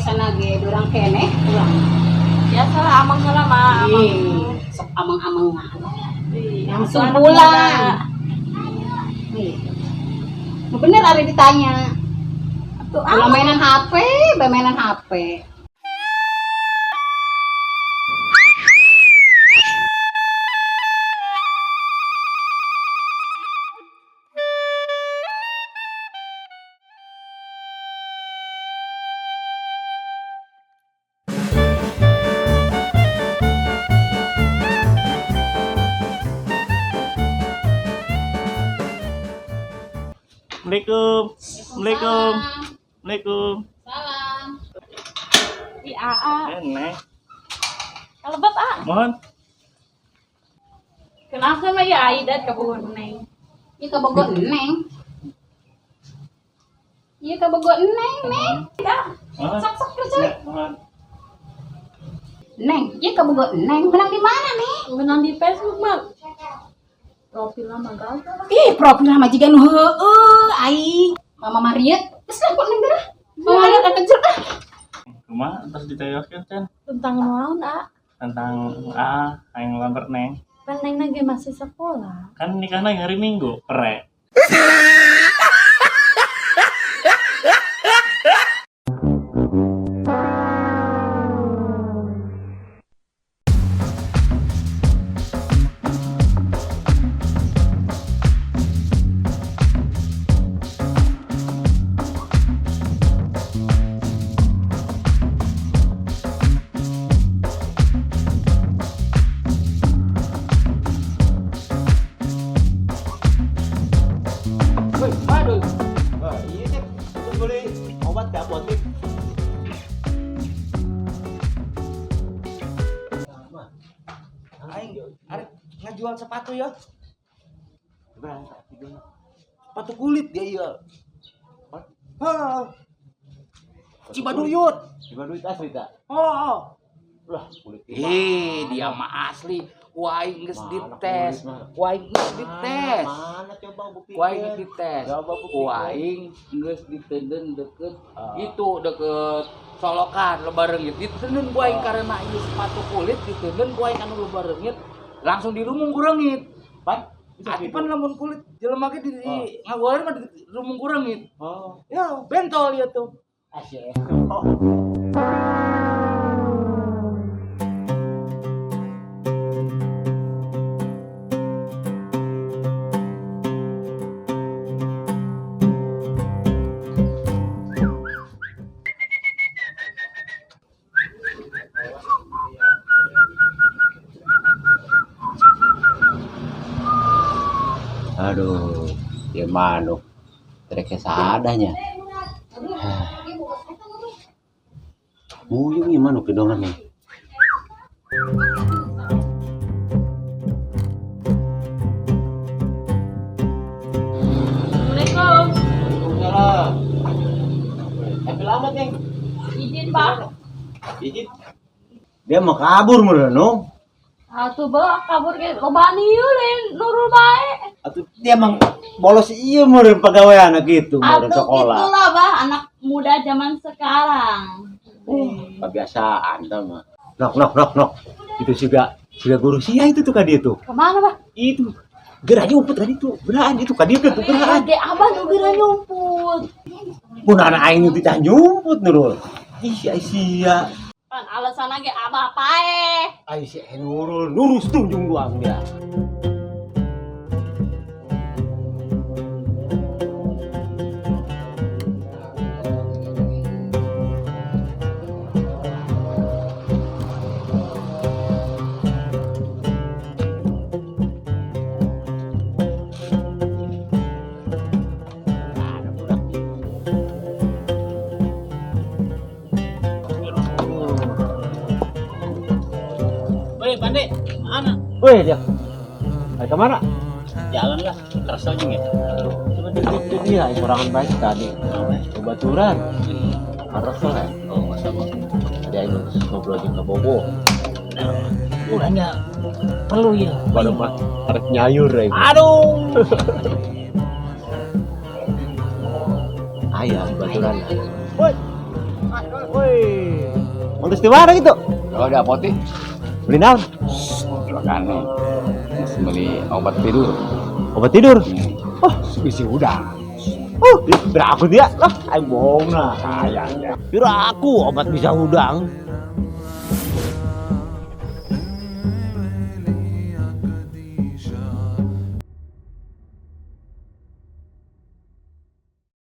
biasa nage durang kene pulang. Biasa lah amang lah mah. Sok amang-amang mah. Langsung Anak pulang. Bener ada ditanya. Tuh Kalau mainan HP, mainan HP. Assalamualaikum. Assalamualaikum. Assalamualaikum. Salam. di AA. Enek. Kalau bapak, Mohon. kenapa mah ya Aida kebun neng? Iya ke Bogor Neng. Iya ke Bogor Neng, Neng. Mohon. Sok cari. Mohon. Neng, iya ke Bogor Neng. Menang di mana, Neng? Menang di Facebook mah. Profil lama gagal. Ih, profil sama jiga nu heueuh, ai. Mama Mariet, geus lah kok Neng geurah. Mama Mariet ada kecil ah. Kumaha terus ditayokeun Cen Tentang naon A? tentang yang lamber Neng. Kan neng lagi masih sekolah. Kan nikahna hari Minggu, pre. Woi, waduh. Wah, iya sih. Itu boleh obat ke apotek. Sama. Aing arek ngajual sepatu ya. Berapa? Sepatu kulit dia iya. Hah. Cibaduyut. Cibaduyut asli tak? Oh. Lah, kulit Dia mah asli. Waing geus Mana dites. kulit mah? Waing geus dites. Mana coba bukti? Waing dites. Coba bukti. Waing geus ditenden deket itu deket Solokan lebareungit. Ditenden ku aing karena ieu sepatu kulit ditenden ku aing anu lebareungit langsung di rumung kureungit. Pan? Bisa gitu? Atipan lamun kulit jelema ge di ngagoleun mah di rumung kureungit. Oh, Ya, bentol ieu tuh. asyik. Aduh, dia mana? Treknya seadanya. Muyung gimana kedongannya? Assalamualaikum. Waalaikumsalam. Tapi lama Ceng. Izin Pak. Izin. Dia mau kabur meureun. Atuh bawa kabur ke lobaan ieu lain nurul bae. Atuh dia emang bolos ieu meureun pagawean gitu meureun Atuh sekolah. itulah Bah anak muda zaman sekarang. Kebiasaan tah mah. Nok. Itu juga guru sia itu tuh ka dia tuh. Kemana Bah? Itu geranya umpet tadi tuh. Geraan itu ka dia tuh geraan. Ge abah nu geura nyumput. Mun anak aing nu teh nyumput nurul. Ih sia. Pan alasan ge abah pae. Ai si Nurul lurus tunjung doang dia. Woi, Pande, mana? Woi dia. Hai kemana? Jalan lah, terus aja ya. Coba itu dia kurangan baik tadi. Kebaturan. Harus lah. Oh, masa Bang. Ada yang ngobrol juga bobo. Urangnya perlu ya. Baru mah harus nyayur ya. Aduh. Ayah baturan. Woi. Woi. Terus di mana gitu? Kalau di apotek, Beli naon? makanya beli obat tidur. Obat tidur. Oh, Bisi udang. beraku dia lah. Ayo bohong lah. Kayaknya. Biraku obat bisa udang.